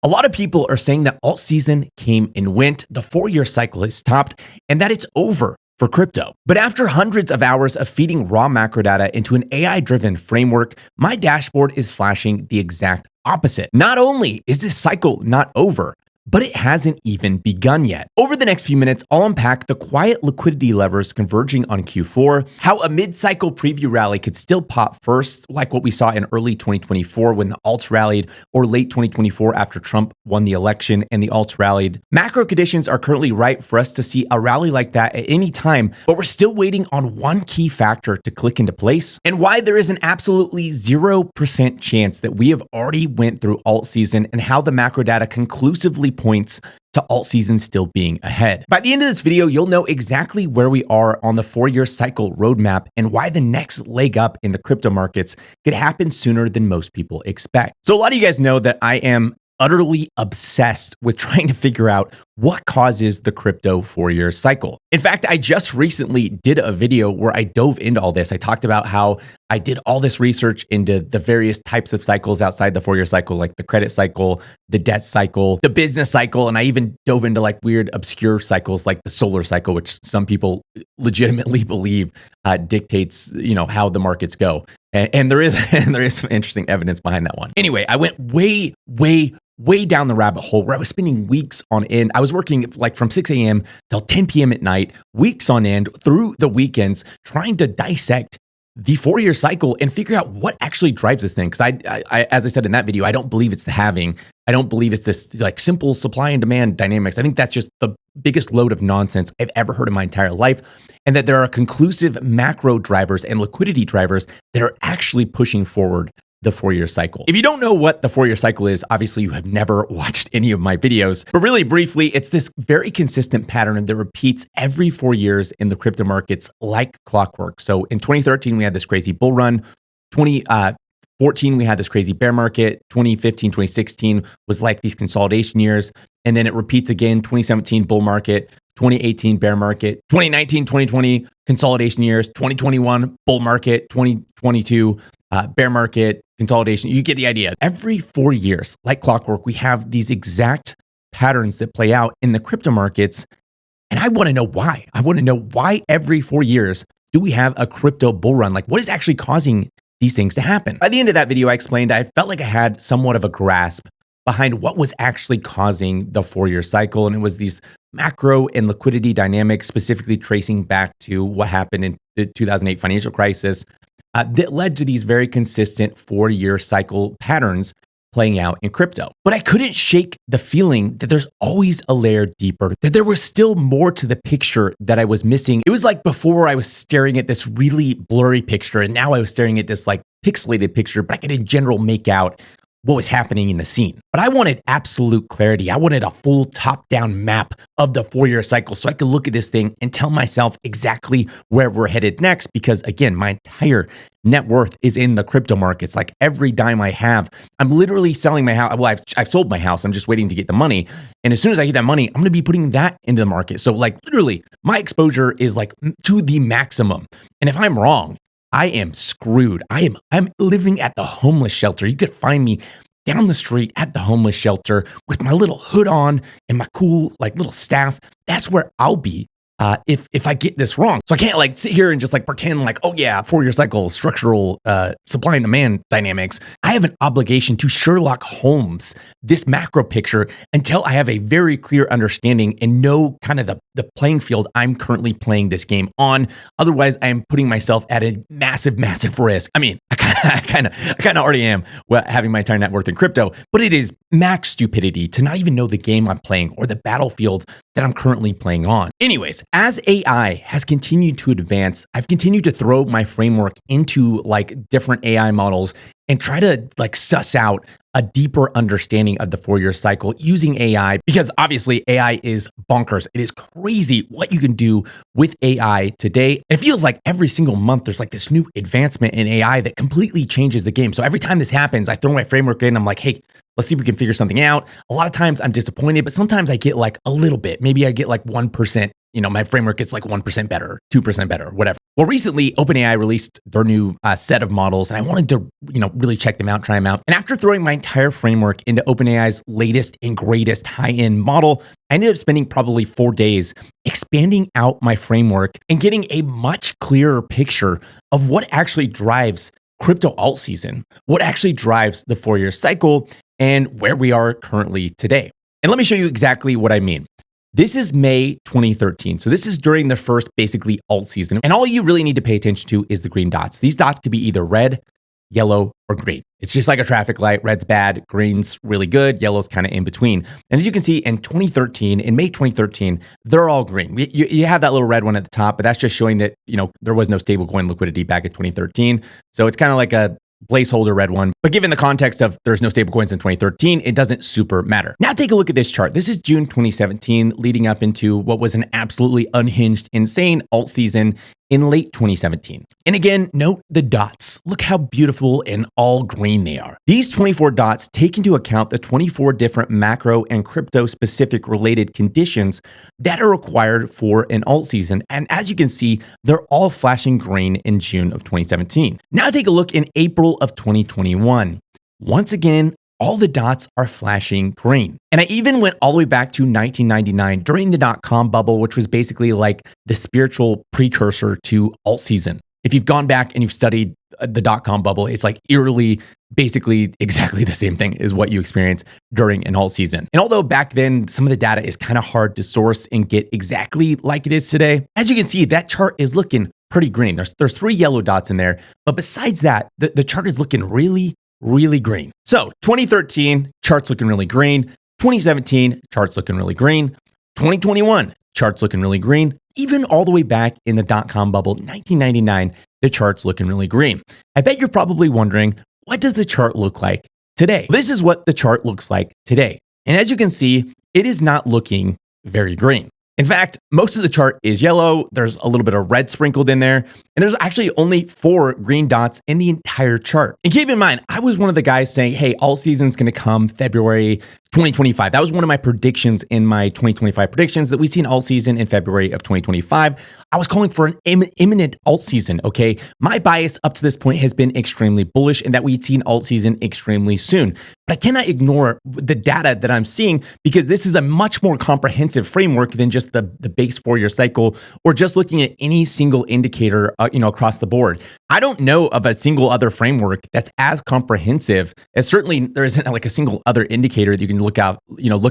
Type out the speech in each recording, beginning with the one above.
A lot of people are saying that alt season came and went, the 4-year cycle has stopped, and that it's over for crypto. But after hundreds of hours of feeding raw macro data into an AI-driven framework, my dashboard is flashing the exact opposite. Not only is this cycle not over, but it hasn't even begun yet. Over the next few minutes, I'll unpack the quiet liquidity levers converging on Q4, how a mid-cycle preview rally could still pop first, like what we saw in early 2024 when the alts rallied, or late 2024 after Trump won the election and the alts rallied. Macro conditions are currently ripe for us to see a rally like that at any time, but we're still waiting on one key factor to click into place, and why there is an absolutely 0% chance that we have already went through alt season, and how the macro data conclusively points to alt season still being ahead. By the end of this video, you'll know exactly where we are on the 4-year cycle roadmap and why the next leg up in the crypto markets could happen sooner than most people expect. So a lot of you guys know that I am utterly obsessed with trying to figure out what causes the crypto 4-year cycle. In fact, I just recently did a video where I dove into all this. I talked about how I did all this research into the various types of cycles outside the 4-year cycle, like the credit cycle, the debt cycle, the business cycle, and I even dove into like weird obscure cycles like the solar cycle, which some people legitimately believe dictates, how the markets go. And there is some interesting evidence behind that one. Anyway, I went way down the rabbit hole where I was spending weeks on end. I was working like from 6 a.m. till 10 p.m. at night, weeks on end through the weekends, trying to dissect the 4-year cycle and figure out what actually drives this thing. Because I, as I said in that video, I don't believe it's the halving. I don't believe it's this like simple supply and demand dynamics. I think that's just the biggest load of nonsense I've ever heard in my entire life. And that there are conclusive macro drivers and liquidity drivers that are actually pushing forward the 4-year cycle. If you don't know what the 4-year cycle is, obviously you have never watched any of my videos, but really briefly, it's this very consistent pattern that repeats every 4 years in the crypto markets like clockwork. So in 2013, we had this crazy bull run. 2014, we had this crazy bear market. 2015, 2016 was like these consolidation years. And then it repeats again, 2017 bull market, 2018 bear market, 2019, 2020 consolidation years, 2021 bull market, 2022 bear market, consolidation. You get the idea. Every 4 years, like clockwork, we have these exact patterns that play out in the crypto markets. And I want to know why. I want to know why every 4 years do we have a crypto bull run? Like, what is actually causing these things to happen? By the end of that video, I explained I felt like I had somewhat of a grasp behind what was actually causing the 4-year cycle. And it was these macro and liquidity dynamics, specifically tracing back to what happened in the 2008 financial crisis, that led to these very consistent 4-year cycle patterns playing out in crypto. But I couldn't shake the feeling that there's always a layer deeper, that there was still more to the picture that I was missing. It was like before I was staring at this really blurry picture, and now I was staring at this like pixelated picture, but I could in general make out what was happening in the scene. But I wanted absolute clarity. I wanted a full top-down map of the 4-year cycle so I could look at this thing and tell myself exactly where we're headed next. Because again, my entire net worth is in the crypto markets. Like every dime I have, I'm literally selling my house. Well, I've sold my house. I'm just waiting to get the money. And as soon as I get that money, I'm going to be putting that into the market. So like literally my exposure is like to the maximum. And if I'm wrong, I am screwed. I'm living at the homeless shelter. You could find me down the street at the homeless shelter with my little hood on and my cool like little staff. That's where I'll be if I get this wrong. So I can't like sit here and just like pretend like, oh yeah, 4-year cycle, structural supply and demand dynamics. I have an obligation to Sherlock Holmes this macro picture until I have a very clear understanding and know kind of the playing field I'm currently playing this game on. Otherwise, I am putting myself at a massive risk. I mean, I kind of already am having my entire net worth in crypto, but it is max stupidity to not even know the game I'm playing or the battlefield that I'm currently playing on. Anyways, as AI has continued to advance, I've continued to throw my framework into like different AI models and try to like suss out a deeper understanding of the 4-year cycle using AI, because obviously AI is bonkers. It is crazy what you can do with AI today. It feels like every single month there's like this new advancement in AI that completely changes the game. So every time this happens, I throw my framework in, I'm like, hey, let's see if we can figure something out. A lot of times I'm disappointed, but sometimes I get like a little bit. Maybe I get like 1% my framework gets like 1% better, 2% better, whatever. Well, recently OpenAI released their new set of models, and I wanted to, really check them out, try them out. And after throwing my entire framework into OpenAI's latest and greatest high-end model, I ended up spending probably 4 days expanding out my framework and getting a much clearer picture of what actually drives crypto alt season, what actually drives the 4-year cycle, and where we are currently today. And let me show you exactly what I mean. This is May 2013. So this is during the first basically alt season. And all you really need to pay attention to is the green dots. These dots could be either red, yellow, or green. It's just like a traffic light. Red's bad, green's really good, yellow's kind of in between. And as you can see in May 2013, they're all green. You have that little red one at the top, but that's just showing that, there was no stablecoin liquidity back in 2013. So it's kind of like a placeholder red one. But given the context of there's no stablecoins in 2013, it doesn't super matter. Now take a look at this chart. This is June 2017, leading up into what was an absolutely unhinged, insane alt season in late 2017. And again, note the dots. Look how beautiful and all green they are. These 24 dots take into account the 24 different macro and crypto specific related conditions that are required for an alt season. And as you can see, they're all flashing green in June of 2017. Now take a look in April of 2021. Once again, all the dots are flashing green. And I even went all the way back to 1999 during the dot-com bubble, which was basically like the spiritual precursor to alt season. If you've gone back and you've studied the dot-com bubble, it's like eerily, basically exactly the same thing as what you experience during an alt season. And although back then some of the data is kind of hard to source and get exactly like it is today, as you can see, that chart is looking pretty green. There's 3 yellow dots in there, but besides that, the chart is looking really green. So 2013, charts looking really green. 2017, charts looking really green. 2021, charts looking really green. Even all the way back in the dot-com bubble, 1999, the chart's looking really green. I bet you're probably wondering, what does the chart look like today? This is what the chart looks like today. And as you can see, it is not looking very green. In fact, most of the chart is yellow. There's a little bit of red sprinkled in there. And there's actually only 4 green dots in the entire chart. And keep in mind, I was one of the guys saying, hey, alt season's going to come February 2025. That was one of my predictions in my 2025 predictions, that we see an alt season in February of 2025. I was calling for an imminent alt season, okay? My bias up to this point has been extremely bullish, and that we'd see an alt season extremely soon. But I cannot ignore the data that I'm seeing, because this is a much more comprehensive framework than just the base 4-year cycle, or just looking at any single indicator across the board. I don't know of a single other framework that's as comprehensive as, certainly there isn't like a single other indicator that you can look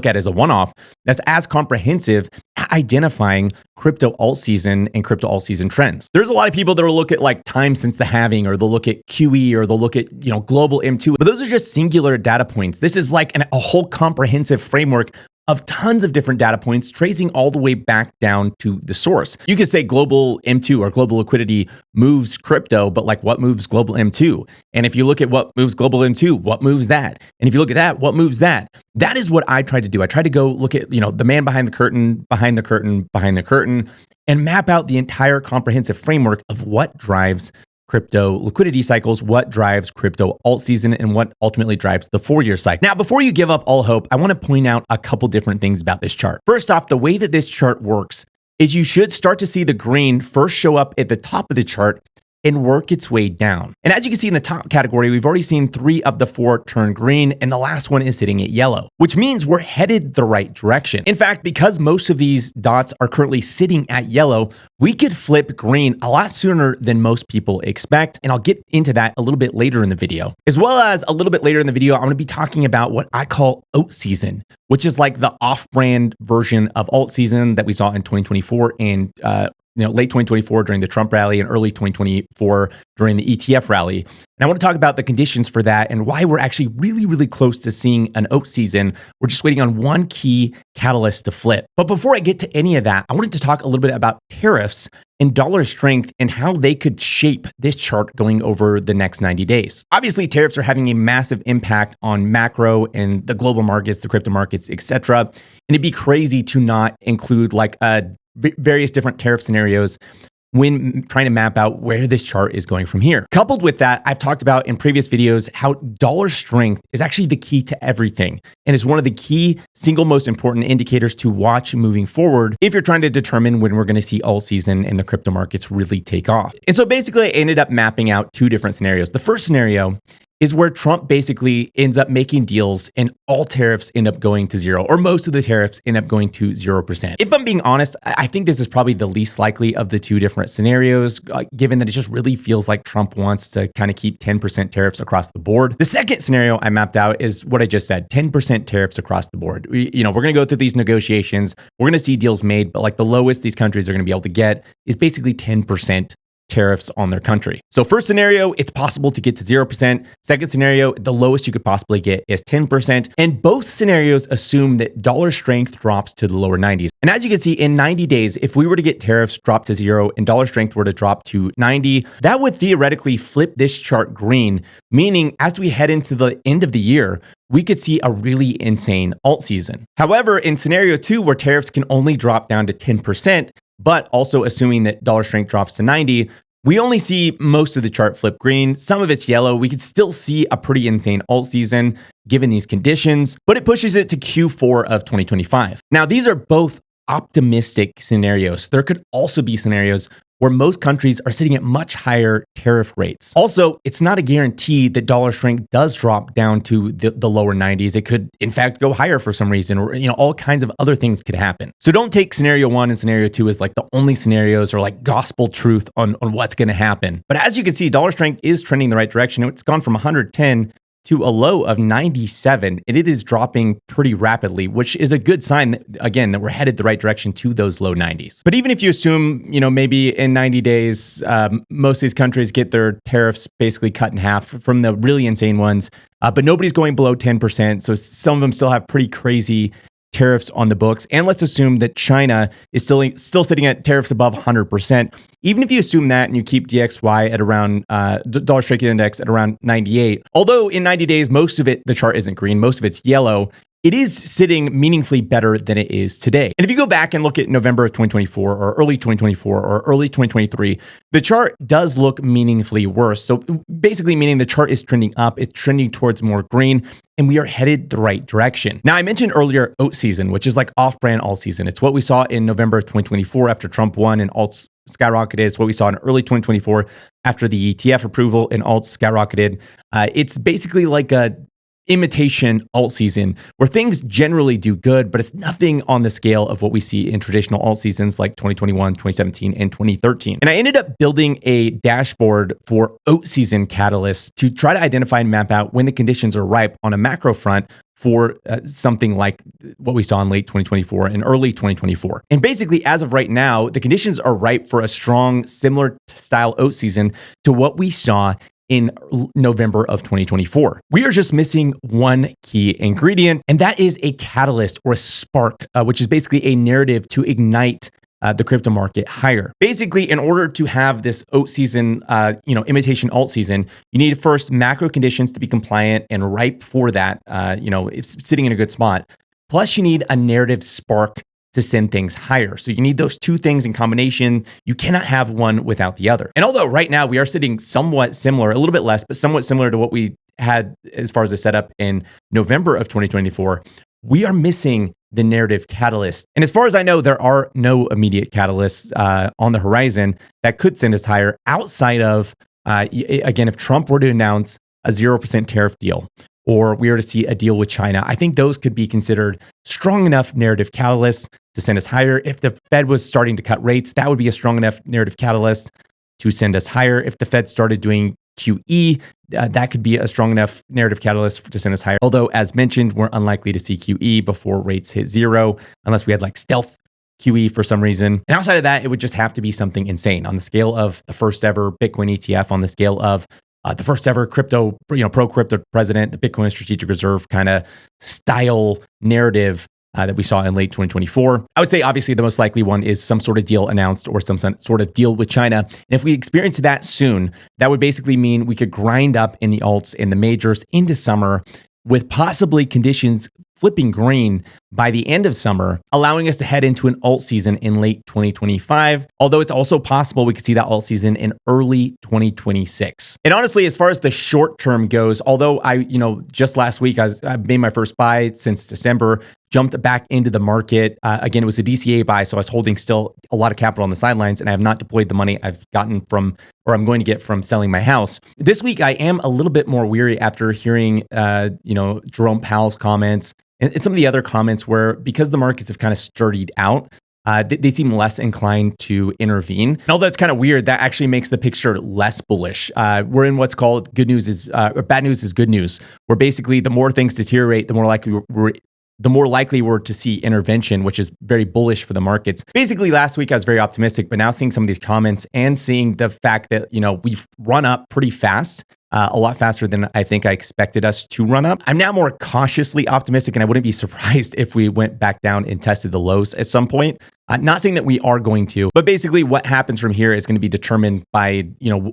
at as a one-off that's as comprehensive at identifying crypto alt season and crypto alt season trends. There's a lot of people that will look at like time since the halving, or they'll look at QE, or they'll look at global M2, but those are just singular data points. This is like a whole comprehensive framework of tons of different data points tracing all the way back down to the source. You could say global M2 or global liquidity moves crypto, but like what moves global M2? And if you look at what moves global M2, what moves that? And if you look at that, what moves that? That is what I tried to do. I tried to go look at, the man behind the curtain, behind the curtain, behind the curtain, and map out the entire comprehensive framework of what drives crypto liquidity cycles, what drives crypto alt season, and what ultimately drives the 4-year cycle. Now, before you give up all hope, I want to point out a couple different things about this chart. First off, the way that this chart works is you should start to see the green first show up at the top of the chart and work its way down. And as you can see in the top category, we've already seen 3 of the 4 turn green, and the last one is sitting at yellow, which means we're headed the right direction. In fact, because most of these dots are currently sitting at yellow, we could flip green a lot sooner than most people expect. And I'll get into that a little bit later in the video. As well as a little bit later in the video, I'm gonna be talking about what I call alt season, which is like the off-brand version of alt season that we saw in 2024 and late 2024 during the Trump rally, and early 2024 during the ETF rally. And I want to talk about the conditions for that and why we're actually really close to seeing an alt season. We're just waiting on one key catalyst to flip. But before I get to any of that, I wanted to talk a little bit about tariffs and dollar strength and how they could shape this chart going over the next 90 days. Obviously, tariffs are having a massive impact on macro and the global markets, the crypto markets, etc. And it'd be crazy to not include like various different tariff scenarios when trying to map out where this chart is going from here. Coupled with that, I've talked about in previous videos how dollar strength is actually the key to everything and is one of the key single most important indicators to watch moving forward if you're trying to determine when we're going to see alt season and the crypto markets really take off. And so basically I ended up mapping out two different scenarios. The first scenario is where Trump basically ends up making deals and all tariffs end up going to zero, or most of the tariffs end up going to 0%. If I'm being honest, I think this is probably the least likely of the two different scenarios, given that it just really feels like Trump wants to kind of keep 10% tariffs across the board. The second scenario I mapped out is what I just said, 10% tariffs across the board. We're going to go through these negotiations. We're going to see deals made, but like the lowest these countries are going to be able to get is basically 10% tariffs on their country. So first scenario, it's possible to get to 0%. Second scenario, the lowest you could possibly get is 10%. And both scenarios assume that dollar strength drops to the lower 90s. And as you can see, in 90 days, if we were to get tariffs drop to 0 and dollar strength were to drop to 90, that would theoretically flip this chart green, meaning as we head into the end of the year, we could see a really insane alt season. However, in scenario 2, where tariffs can only drop down to 10%, but also assuming that dollar strength drops to 90, we only see most of the chart flip green. Some of it's yellow. We could still see a pretty insane alt season given these conditions, but it pushes it to Q4 of 2025. Now, these are both optimistic scenarios. There could also be scenarios where most countries are sitting at much higher tariff rates. Also, it's not a guarantee that dollar strength does drop down to the lower 90s. It could, in fact, go higher for some reason, or all kinds of other things could happen. So don't take scenario 1 and scenario 2 as like the only scenarios or like gospel truth on what's going to happen. But as you can see, dollar strength is trending in the right direction. It's gone from 110 to a low of 97, and it is dropping pretty rapidly, which is a good sign that, again, that we're headed the right direction to those low 90s. But even if you assume, maybe in 90 days, most of these countries get their tariffs basically cut in half from the really insane ones, but nobody's going below 10%. So some of them still have pretty crazy tariffs on the books. And let's assume that China is still sitting at tariffs above 100%. Even if you assume that and you keep DXY at around dollar strength index at around 98, although in 90 days, most of it, the chart isn't green, most of it's yellow, it is sitting meaningfully better than it is today. And if you go back and look at November of 2024 or early 2024 or early 2023, the chart does look meaningfully worse. So basically meaning the chart is trending up, it's trending towards more green, and we are headed the right direction. Now, I mentioned earlier alt season, which is like off-brand alt season. It's what we saw in November of 2024 after Trump won and alts skyrocketed. It's what we saw in early 2024 after the ETF approval and alts skyrocketed. It's basically like a imitation alt season where things generally do good, but it's nothing on the scale of what we see in traditional alt seasons like 2021, 2017, and 2013. And I ended up building a dashboard for alt season catalysts to try to identify and map out when the conditions are ripe on a macro front for something like what we saw in late 2024 and early 2024. And basically, as of right now, the conditions are ripe for a strong, similar style alt season to what we saw in November of 2024. We are just missing one key ingredient, and that is a catalyst or a spark, which is basically a narrative to ignite the crypto market higher. Basically, in order to have this alt season, imitation alt season, you need first macro conditions to be compliant and ripe for that. It's sitting in a good spot. Plus, you need a narrative spark to send things higher. So you need those two things in combination. You cannot have one without the other. And although right now we are sitting somewhat similar, a little bit less, but somewhat similar to what we had as far as the setup in November of 2024, we are missing the narrative catalyst. And as far as I know, there are no immediate catalysts on the horizon that could send us higher outside of, again, if Trump were to announce a 0% tariff deal, or we were to see a deal with China, I think those could be considered strong enough narrative catalysts to send us higher. If the Fed was starting to cut rates, that would be a strong enough narrative catalyst to send us higher. If the Fed started doing QE, that could be a strong enough narrative catalyst to send us higher. Although, as mentioned, we're unlikely to see QE before rates hit zero, unless we had like stealth QE for some reason. And outside of that, it would just have to be something insane on the scale of the first ever Bitcoin ETF, on the scale of the first ever crypto, pro-crypto president, the Bitcoin Strategic Reserve kind of style narrative that we saw in late 2024. I would say obviously the most likely one is some sort of deal announced or some sort of deal with China. And if we experience that soon, that would basically mean we could grind up in the alts and the majors into summer with possibly conditions flipping green by the end of summer, allowing us to head into an alt season in late 2025. Although it's also possible we could see that alt season in early 2026. And honestly, as far as the short term goes, although just last week I made my first buy since December, jumped back into the market. Again, it was a DCA buy, so I was holding still a lot of capital on the sidelines, and I have not deployed the money I've gotten from, or I'm going to get from selling my house. This week, I am a little bit more weary after hearing, Jerome Powell's comments and some of the other comments where, because the markets have kind of sturdied out, they seem less inclined to intervene. And although it's kind of weird, that actually makes the picture less bullish. We're in what's called bad news is good news, where basically the more things deteriorate, the more likely we're to see intervention, which is very bullish for the markets. Basically, last week I was very optimistic, but now seeing some of these comments and seeing the fact that, we've run up pretty fast, a lot faster than I think I expected us to run up, I'm now more cautiously optimistic, and I wouldn't be surprised if we went back down and tested the lows at some point. Not saying that we are going to, but basically what happens from here is going to be determined by,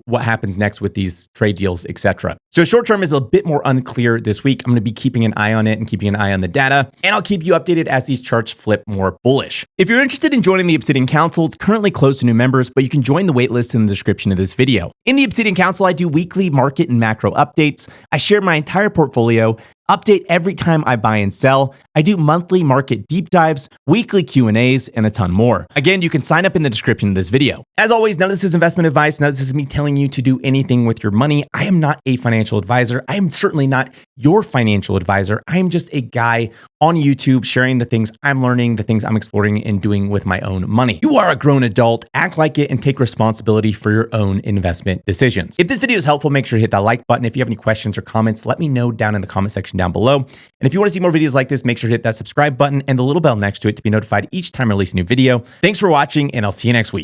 what happens next with these trade deals, etc. So short term is a bit more unclear this week. I'm going to be keeping an eye on it and keeping an eye on the data, and I'll keep you updated as these charts flip more bullish. If you're interested in joining the Obsidian Council, it's currently closed to new members, but you can join the waitlist in the description of this video. In the Obsidian Council, I do weekly market and macro updates. I share my entire portfolio, update every time I buy and sell. I do monthly market deep dives, weekly Q&As, and a ton more. Again, you can sign up in the description of this video. As always, none of this is investment advice. None of this is me telling you to do anything with your money. I am not a financial advisor. I am certainly not your financial advisor. I am just a guy on YouTube sharing the things I'm learning, the things I'm exploring and doing with my own money. You are a grown adult. Act like it and take responsibility for your own investment decisions. If this video is helpful, make sure to hit that like button. If you have any questions or comments, let me know down in the comment section down below. And if you want to see more videos like this, make sure to hit that subscribe button and the little bell next to it to be notified each time I release a new video. Thanks for watching, and I'll see you next week.